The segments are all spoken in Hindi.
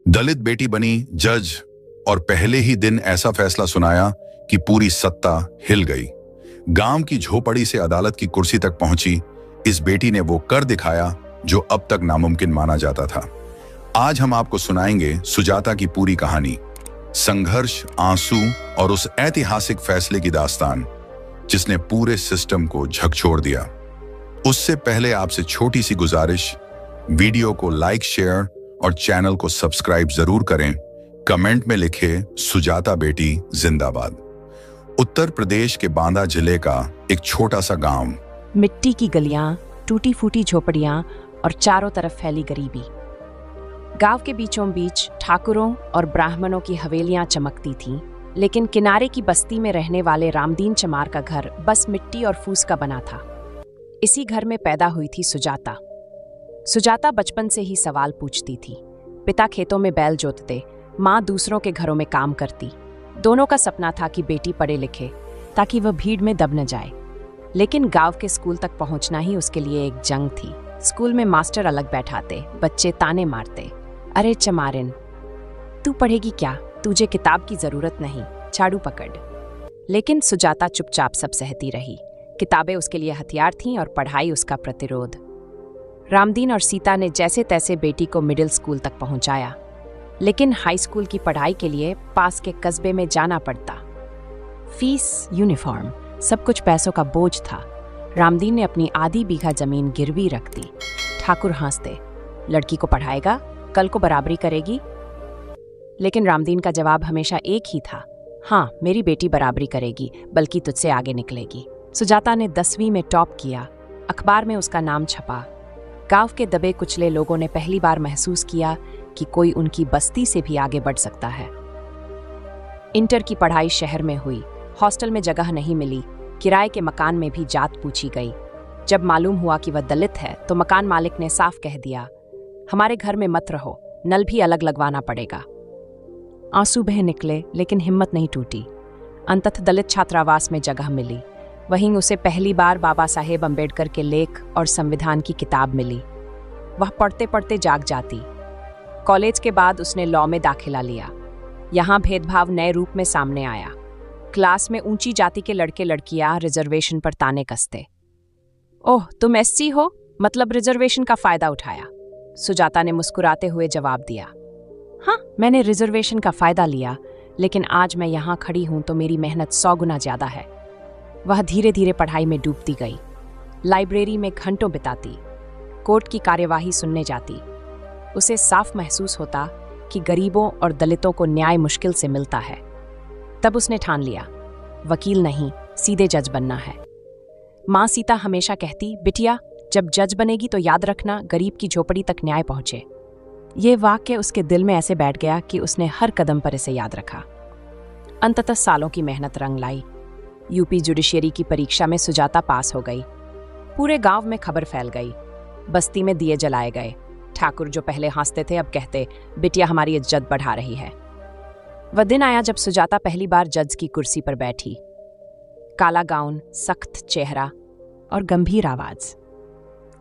दलित बेटी बनी जज और पहले ही दिन ऐसा फैसला सुनाया कि पूरी सत्ता हिल गई। गांव की झोपड़ी से अदालत की कुर्सी तक पहुंची इस बेटी ने वो कर दिखाया जो अब तक नामुमकिन माना जाता था। आज हम आपको सुनाएंगे सुजाता की पूरी कहानी, संघर्ष, आंसू और उस ऐतिहासिक फैसले की दास्तान जिसने पूरे सिस्टम को झकझोर दिया। उससे पहले आपसे छोटी सी गुजारिश, वीडियो को लाइक, शेयर और चैनल को सब्सक्राइब जरूर करें। कमेंट में लिखे सुजाता बेटी जिंदाबाद। उत्तर प्रदेश के बांदा जिले का एक छोटा सा गांव, मिट्टी की गलियां, टूटी फूटी झोपड़ियां और चारों तरफ फैली गरीबी। गांव के बीचों बीच ठाकुरों और ब्राह्मणों की हवेलियां चमकती थीं, लेकिन किनारे की बस्ती में रहने वाले रामदीन चमार का घर बस मिट्टी और फूस का बना था। इसी घर में पैदा हुई थी सुजाता। सुजाता बचपन से ही सवाल पूछती थी। पिता खेतों में बैल जोतते, माँ दूसरों के घरों में काम करती। दोनों का सपना था कि बेटी पढ़े लिखे ताकि वह भीड़ में दब न जाए। लेकिन गांव के स्कूल तक पहुंचना ही उसके लिए एक जंग थी। स्कूल में मास्टर अलग बैठाते, बच्चे ताने मारते, अरे चमारिन, तू पढ़ेगी क्या, तुझे किताब की जरूरत नहीं, झाड़ू पकड़। लेकिन सुजाता चुपचाप सब सहती रही। किताबें उसके लिए हथियार थीं और पढ़ाई उसका प्रतिरोध। रामदीन और सीता ने जैसे तैसे बेटी को मिडिल स्कूल तक पहुंचाया, लेकिन हाई स्कूल की पढ़ाई के लिए पास के कस्बे में जाना पड़ता। फीस, यूनिफॉर्म, सब कुछ पैसों का बोझ था। रामदीन ने अपनी आधी बीघा जमीन गिरवी रख दी। ठाकुर हंसते, लड़की को पढ़ाएगा, कल को बराबरी करेगी। लेकिन रामदीन का जवाब हमेशा एक ही था, हाँ, मेरी बेटी बराबरी करेगी, बल्कि तुझसे आगे निकलेगी। सुजाता ने 10वीं में टॉप किया। अखबार में उसका नाम छपा। गांव के दबे कुचले लोगों ने पहली बार महसूस किया कि कोई उनकी बस्ती से भी आगे बढ़ सकता है। इंटर की पढ़ाई शहर में हुई। हॉस्टल में जगह नहीं मिली। किराए के मकान में भी जात पूछी गई। जब मालूम हुआ कि वह दलित है तो मकान मालिक ने साफ कह दिया, हमारे घर में मत रहो, नल भी अलग लगवाना पड़ेगा। आंसू बह निकले, लेकिन हिम्मत नहीं टूटी। अंततः दलित छात्रावास में जगह मिली। वहीं उसे पहली बार बाबा साहेब अम्बेडकर के लेख और संविधान की किताब मिली। वह पढ़ते पढ़ते जाग जाती। कॉलेज के बाद उसने लॉ में दाखिला लिया। यहाँ भेदभाव नए रूप में सामने आया। क्लास में ऊंची जाति के लड़के लड़कियां रिजर्वेशन पर ताने कसते। ओह, तुम एससी हो, मतलब रिजर्वेशन का फायदा उठाया। सुजाता ने मुस्कुराते हुए जवाब दिया, हाँ, मैंने रिजर्वेशन का फायदा लिया, लेकिन आज मैं यहाँ खड़ी हूं तो मेरी मेहनत 100 गुना ज्यादा है। वह धीरे धीरे पढ़ाई में डूबती गई। लाइब्रेरी में घंटों बिताती, कोर्ट की कार्यवाही सुनने जाती। उसे साफ महसूस होता कि गरीबों और दलितों को न्याय मुश्किल से मिलता है। तब उसने ठान लिया, वकील नहीं, सीधे जज बनना है। माँ सीता हमेशा कहती, बिटिया, जब जज बनेगी तो याद रखना, गरीब की झोपड़ी तक न्याय पहुंचे। ये वाक्य उसके दिल में ऐसे बैठ गया कि उसने हर कदम पर इसे याद रखा। अंततः सालों की मेहनत रंग लाई। यूपी जुडिशियरी की परीक्षा में सुजाता पास हो गई। पूरे गांव में खबर फैल गई। बस्ती में दिए जलाए गए। ठाकुर जो पहले हंसते थे अब कहते, बिटिया हमारी इज्जत बढ़ा रही है। वह दिन आया जब सुजाता पहली बार जज की कुर्सी पर बैठी। काला गाउन, सख्त चेहरा और गंभीर आवाज।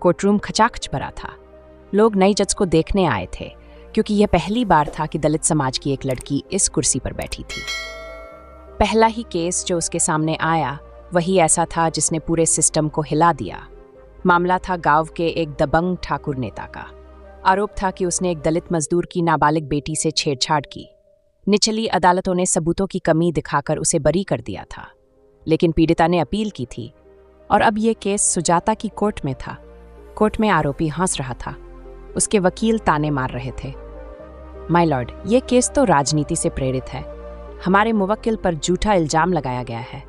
कोर्टरूम खचाखच भरा था। लोग नई जज को देखने आए थे, क्योंकि यह पहली बार था कि दलित समाज की एक लड़की इस कुर्सी पर बैठी थी। पहला ही केस जो उसके सामने आया वही ऐसा था जिसने पूरे सिस्टम को हिला दिया। मामला था गांव के एक दबंग ठाकुर नेता का। आरोप था कि उसने एक दलित मजदूर की नाबालिग बेटी से छेड़छाड़ की। निचली अदालतों ने सबूतों की कमी दिखाकर उसे बरी कर दिया था, लेकिन पीड़िता ने अपील की थी और अब यह केस सुजाता की कोर्ट में था। कोर्ट में आरोपी हंस रहा था। उसके वकील ताने मार रहे थे, माय लॉर्ड, ये केस तो राजनीति से प्रेरित है। हमारे मुवक्किल पर झूठा इल्जाम लगाया गया है।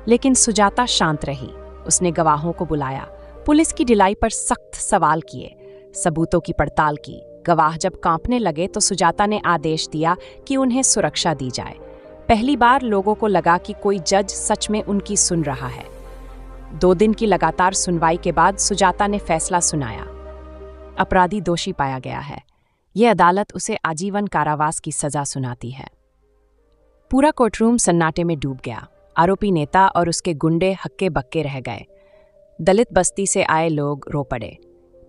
लेकिन सुजाता शांत रही। उसने गवाहों को बुलाया, पुलिस की ढिलाई पर सख्त सवाल किए, सबूतों की पड़ताल की। गवाह जब कांपने लगे तो सुजाता ने आदेश दिया कि उन्हें सुरक्षा दी जाए। पहली बार लोगों को लगा कि कोई जज सच में उनकी सुन रहा है। 2 दिन की लगातार सुनवाई के बाद सुजाता ने फैसला सुनाया। अपराधी दोषी पाया गया है। यह अदालत उसे आजीवन कारावास की सजा सुनाती है। पूरा कोर्टरूम सन्नाटे में डूब गया। आरोपी नेता और उसके गुंडे हक्के बक्के रह गए। दलित बस्ती से आए लोग रो पड़े।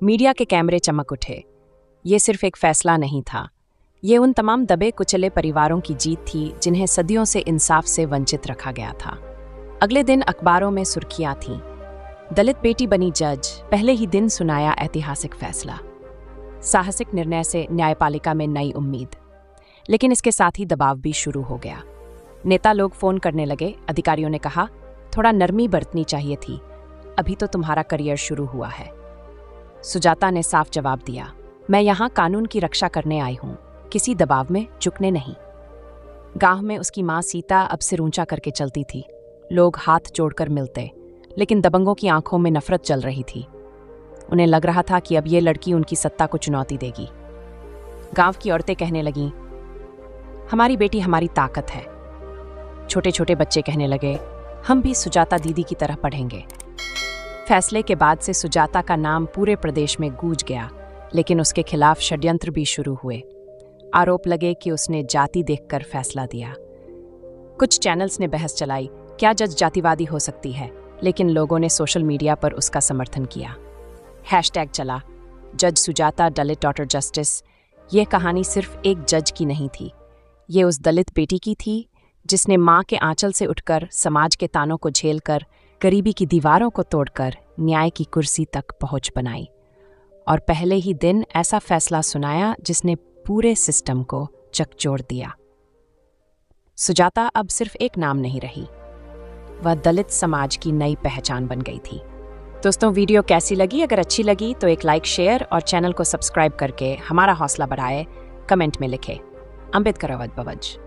मीडिया के कैमरे चमक उठे। ये सिर्फ एक फैसला नहीं था, ये उन तमाम दबे कुचले परिवारों की जीत थी जिन्हें सदियों से इंसाफ से वंचित रखा गया था। अगले दिन अखबारों में सुर्खियां थीं। दलित बेटी बनी जज, पहले ही दिन सुनाया ऐतिहासिक फैसला। साहसिक निर्णय से न्यायपालिका में नई उम्मीद। लेकिन इसके साथ ही दबाव भी शुरू हो गया। नेता लोग फोन करने लगे। अधिकारियों ने कहा, थोड़ा नरमी बरतनी चाहिए थी, अभी तो तुम्हारा करियर शुरू हुआ है। सुजाता ने साफ जवाब दिया, मैं यहाँ कानून की रक्षा करने आई हूँ, किसी दबाव में झुकने नहीं। गांव में उसकी माँ सीता अब सिर ऊंचा करके चलती थी। लोग हाथ जोड़कर मिलते, लेकिन दबंगों की आंखों में नफरत चल रही थी। उन्हें लग रहा था कि अब ये लड़की उनकी सत्ता को चुनौती देगी। गांव की औरतें कहने लगीं, हमारी बेटी हमारी ताकत है। छोटे छोटे बच्चे कहने लगे, हम भी सुजाता दीदी की तरह पढ़ेंगे। फैसले के बाद से सुजाता का नाम पूरे प्रदेश में गूंज गया, लेकिन उसके खिलाफ षड्यंत्र भी शुरू हुए। आरोप लगे कि उसने जाति देखकर फैसला दिया। कुछ चैनल्स ने बहस चलाई, क्या जज जातिवादी हो सकती है? लेकिन लोगों ने सोशल मीडिया पर उसका समर्थन किया। हैशटैग चला, जज सुजाता दलित डॉटर जस्टिस। ये कहानी सिर्फ एक जज की नहीं थी, ये उस दलित बेटी की थी जिसने माँ के आंचल से उठकर, समाज के तानों को झेलकर, गरीबी की दीवारों को तोड़कर न्याय की कुर्सी तक पहुंच बनाई। और पहले ही दिन ऐसा फैसला सुनाया जिसने पूरे सिस्टम को झकझोर दिया। सुजाता अब सिर्फ एक नाम नहीं रही, वह दलित समाज की नई पहचान बन गई थी। दोस्तों, वीडियो कैसी लगी? अगर अच्छी लगी तो एक लाइक, शेयर और चैनल को सब्सक्राइब करके हमारा हौसला बढ़ाए। कमेंट में लिखे। अंबेडकर अवध बवज।